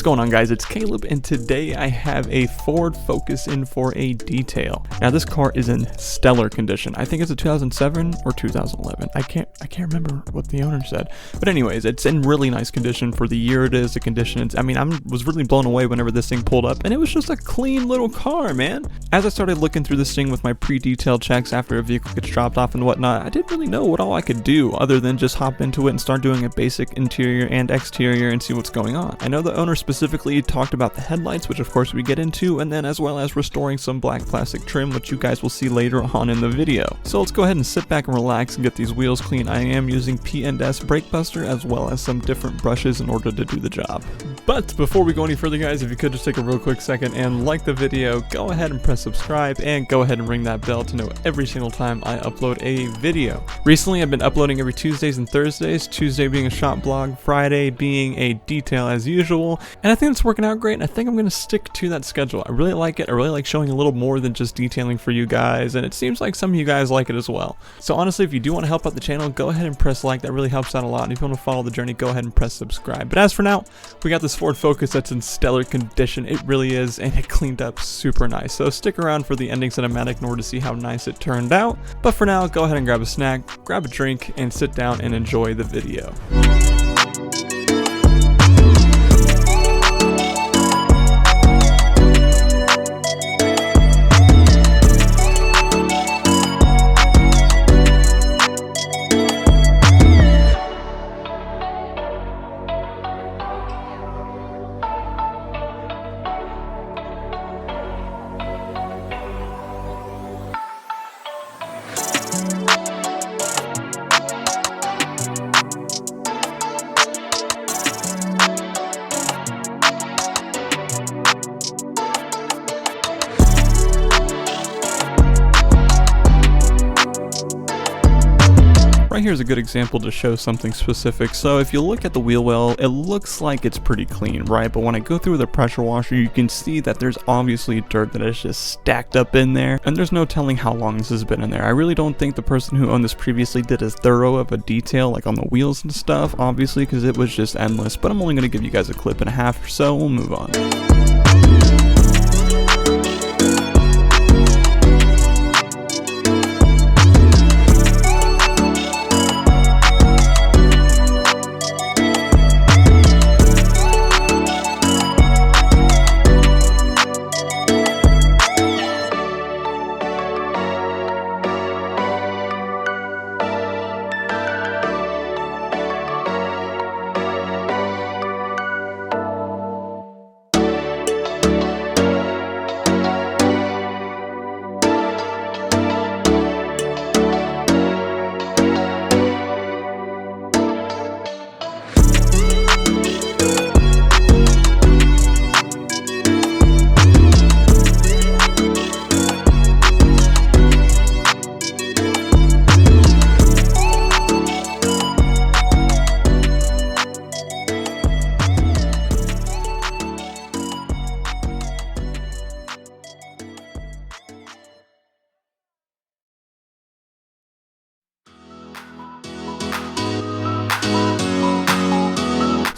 What's going on, guys? It's Caleb, and today I have a Ford Focus in for a detail. Now this car is in stellar condition. I think it's a 2007 or 2011. I can't remember what the owner said. But anyways, it's in really nice condition for the year it is, the condition. I was really blown away whenever this thing pulled up, and it was just a clean little car, man. As I started looking through this thing with my pre-detailed checks after a vehicle gets dropped off and whatnot, I didn't really know what all I could do other than just hop into it and start doing a basic interior and exterior and see what's going on. I know the owner specifically talked about the headlights, which of course we get into, and then as well as restoring some black plastic trim, which you guys will see later on in the video. So let's go ahead and sit back and relax and get these wheels clean. I am using P&S Brake Buster as well as some different brushes in order to do the job. But before we go any further, guys, if you could just take a real quick second and like the video, go ahead and press subscribe and go ahead and ring that bell to know every single time I upload a video. Recently I've been uploading every Tuesdays and Thursdays, Tuesday being a shop blog, Friday being a detail as usual, and I think it's working out great, and I think I'm going to stick to that schedule. I really like it. I really like showing a little more than just detailing for you guys, and it seems like some of you guys like it as well. So honestly, if you do want to help out the channel, go ahead and press like. That really helps out a lot. And if you want to follow the journey, go ahead and press subscribe. But as for now, we got this Ford Focus that's in stellar condition. It really is, and it cleaned up super nice. So stick around for the ending cinematic in order to see how nice it turned out. But for now, go ahead and grab a snack, grab a drink, and sit down and enjoy the video. Right here is a good example to show something specific. So if you look at the wheel well, it looks like it's pretty clean, right? But when I go through the pressure washer, you can see that there's obviously dirt that is just stacked up in there, and there's no telling how long this has been in there. I really don't think the person who owned this previously did as thorough of a detail like on the wheels and stuff, obviously, because it was just endless. But I'm only going to give you guys a clip and a half or so. We'll move on.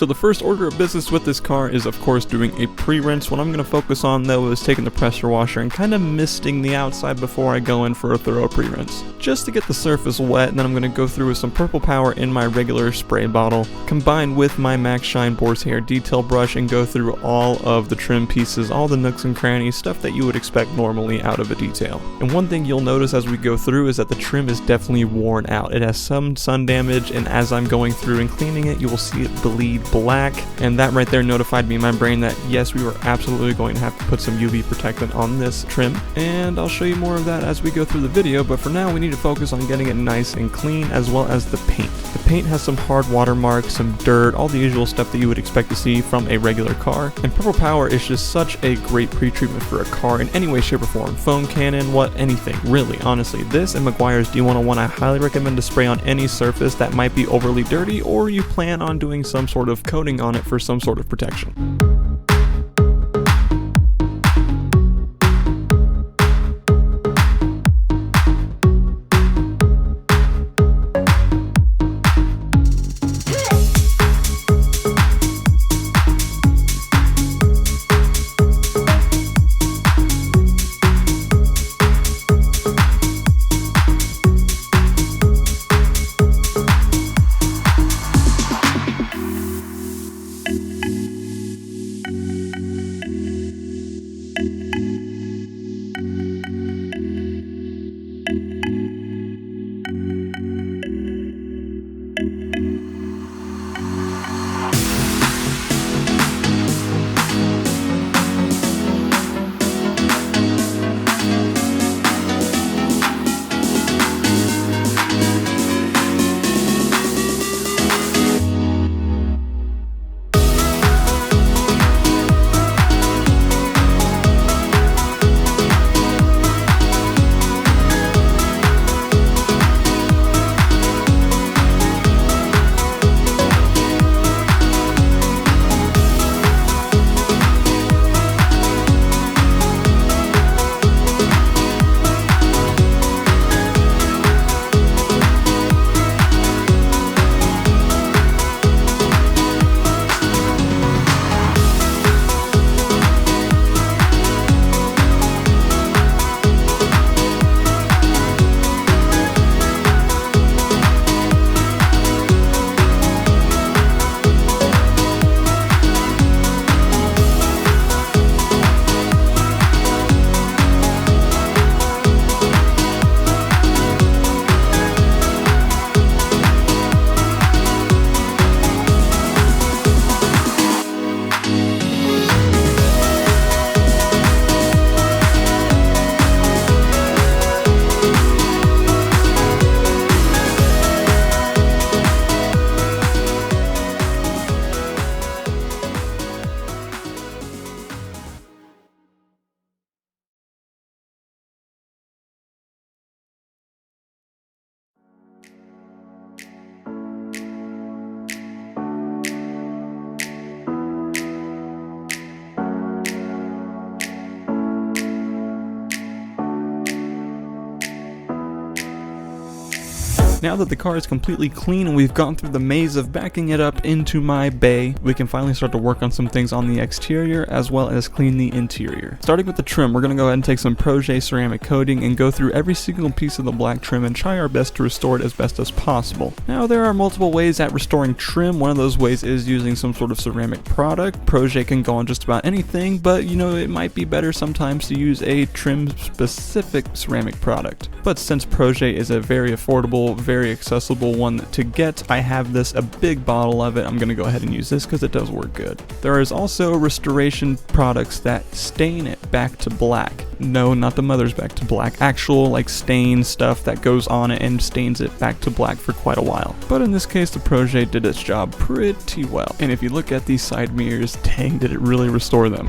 So the first order of business with this car is of course doing a pre-rinse. What I'm going to focus on though is taking the pressure washer and kind of misting the outside before I go in for a thorough pre-rinse, just to get the surface wet. And then I'm going to go through with some Purple Power in my regular spray bottle, combined with my Max Shine Boar's Hair detail brush, and go through all of the trim pieces, all the nooks and crannies, stuff that you would expect normally out of a detail. And one thing you'll notice as we go through is that the trim is definitely worn out. It has some sun damage, and as I'm going through and cleaning it, you will see it bleed black, and that right there notified me in my brain that yes, we were absolutely going to have to put some UV protectant on this trim, and I'll show you more of that as we go through the video. But for now, we need to focus on getting it nice and clean, as well as the paint. The paint has some hard watermarks, some dirt, all the usual stuff that you would expect to see from a regular car, and Purple Power is just such a great pre-treatment for a car in any way, shape, or form. Foam cannon, anything, really, honestly. This and Meguiar's D101 I highly recommend to spray on any surface that might be overly dirty, or you plan on doing some sort of coating on it for some sort of protection. Now that the car is completely clean and we've gone through the maze of backing it up into my bay, we can finally start to work on some things on the exterior as well as clean the interior. Starting with the trim, we're going to go ahead and take some Proje Ceramic Coating and go through every single piece of the black trim and try our best to restore it as best as possible. Now there are multiple ways at restoring trim. One of those ways is using some sort of ceramic product. Proje can go on just about anything, but you know, it might be better sometimes to use a trim specific ceramic product. But since Proje is a very affordable, very accessible one to get, I have this, a big bottle of it. I'm going to go ahead and use this because it does work good. There is also restoration products that stain it back to black. No, not the mother's back to black. Actual like stain stuff that goes on it and stains it back to black for quite a while. But in this case, the Proje did its job pretty well. And if you look at these side mirrors, dang, did it really restore them.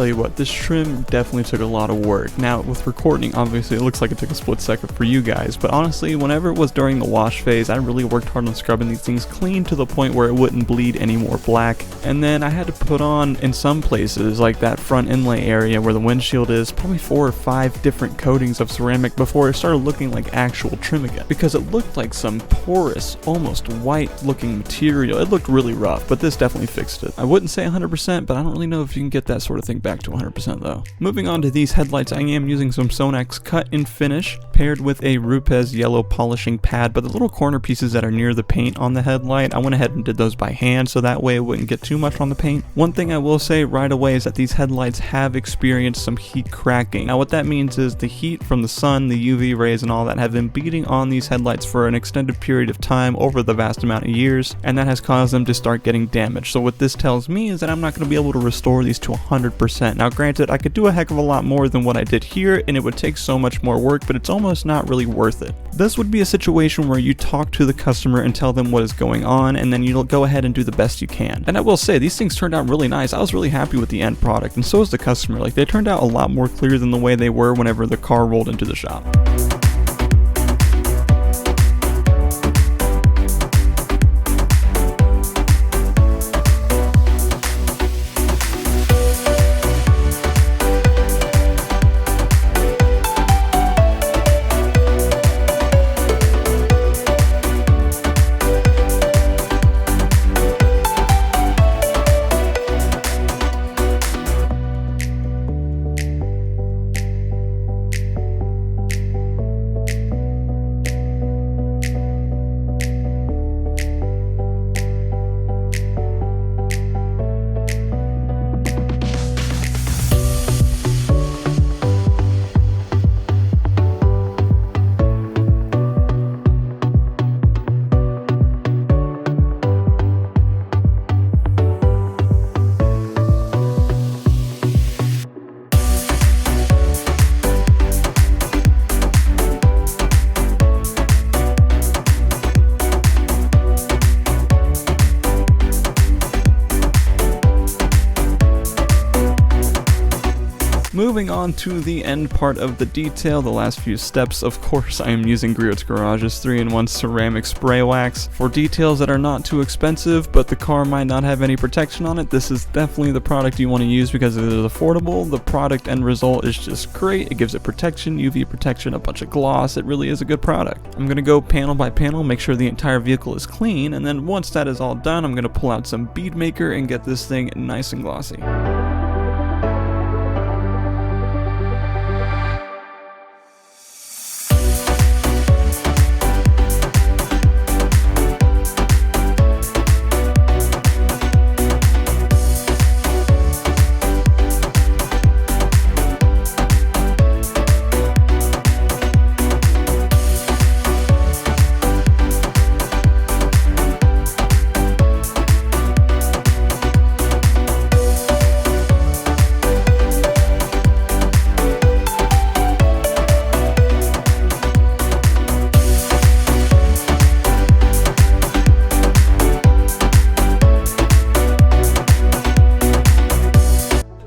tell you what, this trim definitely took a lot of work. Now, with recording, obviously it looks like it took a split second for you guys, but honestly, whenever it was during the wash phase, I really worked hard on scrubbing these things clean to the point where it wouldn't bleed any more black. And then I had to put on, in some places, like that front inlay area where the windshield is, probably 4 or 5 different coatings of ceramic before it started looking like actual trim again, because it looked like some porous, almost white looking material. It looked really rough, but this definitely fixed it. I wouldn't say 100%, but I don't really know if you can get that sort of thing back to 100% though. Moving on to these headlights, I am using some Sonax cut and finish paired with a Rupes yellow polishing pad, but the little corner pieces that are near the paint on the headlight, I went ahead and did those by hand so that way it wouldn't get too much on the paint. One thing I will say right away is that these headlights have experienced some heat cracking. Now what that means is the heat from the sun, the UV rays and all that have been beating on these headlights for an extended period of time over the vast amount of years, and that has caused them to start getting damaged. So what this tells me is that I'm not going to be able to restore these to 100%. Now granted, I could do a heck of a lot more than what I did here, and it would take so much more work, but it's almost not really worth it. This would be a situation where you talk to the customer and tell them what is going on, and then you'll go ahead and do the best you can. And I will say, these things turned out really nice. I was really happy with the end product, and so was the customer. Like, they turned out a lot more clear than the way they were whenever the car rolled into the shop. Moving on to the end part of the detail, the last few steps, of course I am using Griot's Garage's 3-in-1 ceramic spray wax. For details that are not too expensive, but the car might not have any protection on it, this is definitely the product you want to use because it is affordable. The product end result is just great. It gives it protection, UV protection, a bunch of gloss. It really is a good product. I'm going to go panel by panel, make sure the entire vehicle is clean, and then once that is all done, I'm going to pull out some bead maker and get this thing nice and glossy.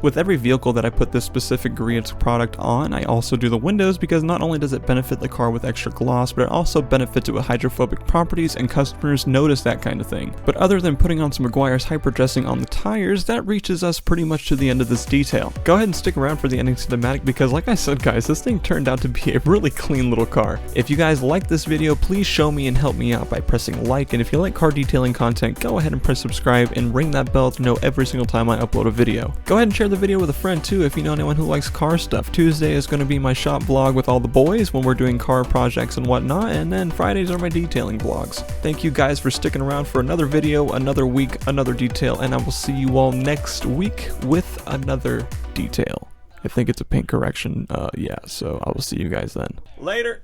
With every vehicle that I put this specific Griot's product on, I also do the windows because not only does it benefit the car with extra gloss, but it also benefits it with hydrophobic properties, and customers notice that kind of thing. But other than putting on some Meguiar's hyper dressing on the tires, that reaches us pretty much to the end of this detail. Go ahead and stick around for the ending cinematic because like I said guys, this thing turned out to be a really clean little car. If you guys like this video, please show me and help me out by pressing like, and if you like car detailing content, go ahead and press subscribe and ring that bell to know every single time I upload a video. Go ahead and share the video with a friend too if you know anyone who likes car stuff. Tuesday is going to be my shop vlog with all the boys when we're doing car projects and whatnot, and then Fridays are my detailing vlogs. Thank you guys for sticking around for another video, another week, another detail, and I will see you all next week with another detail. I think it's a paint correction, yeah, so I will see you guys then. Later!